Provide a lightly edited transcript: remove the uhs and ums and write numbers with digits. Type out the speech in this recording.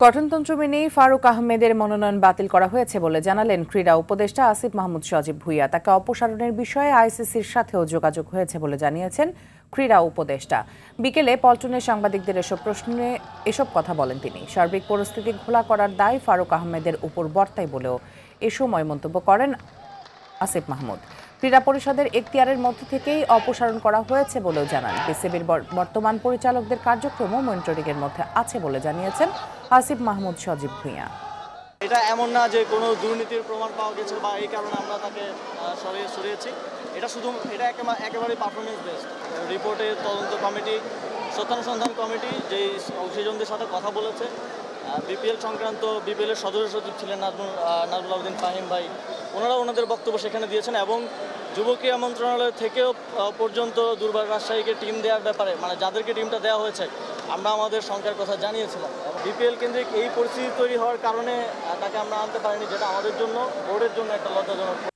গঠনতন্ত্র মেনেই ফারুক আহমেদের মনোনয়ন বাতিল করা হয়েছে বলে জানালেন ক্রীড়া উপদেষ্টা আসিফ মাহমুদ সজীব ভুঁইয়া। তাকে অপসারণের বিষয়ে আইসিসির সাথেও যোগাযোগ হয়েছে বলে জানিয়েছেন ক্রীড়া উপদেষ্টা। বিকেলে পল্টনের সাংবাদিকদের এসব কথা বলেন তিনি। সার্বিক পরিস্থিতি ঘোলা করার দায় ফারুক আহমেদের উপর বর্তায় বলেও এ সময় মন্তব্য করেন আসিফ মাহমুদ। ক্রীড়া পরিষদের এখতিয়ারের মধ্যে থেকেই অপসারণ করা হয়েছে বলেও জানান। বিসিবির বর্তমান পরিচালকদের কার্যক্রমও মনিটরিংয়ের মধ্যে আছে বলে জানিয়েছেন আসিফ মাহমুদ সজীব ভুঁইয়া। এটা এমন না যে কোনো দুর্নীতির প্রমাণ পাওয়া গেছে বা এই কারণে আমরা তাকে সরিয়েছি। এটা একেবারে পারফরমেন্স বেসড। রিপোর্টের তদন্ত কমিটি, সত্যানুসন্ধান কমিটি যেই অংশীজনদের সাথে কথা বলেছে, বিপিএল সংক্রান্ত বিপিএলের সদস্য সচিব ছিলেন নাজমুল আবেদিন ফাহিম ভাই, ওনারা ওনাদের বক্তব্য সেখানে দিয়েছেন এবং যুব ক্রীড়া মন্ত্রণালয় থেকেও পর্যন্ত দুর্বার রাজশাহীকে টিম দেওয়ার ব্যাপারে, মানে যাদেরকে টিমটা দেওয়া হয়েছে, আমরা আমাদের শঙ্কার কথা জানিয়েছিলাম। বিপিএল কেন্দ্রিক এই পরিস্থিতি তৈরি হওয়ার কারণে তাকে আমরা আনতে পারিনি, যেটা আমাদের জন্য, বোর্ডের জন্য একটা লজ্জাজনক।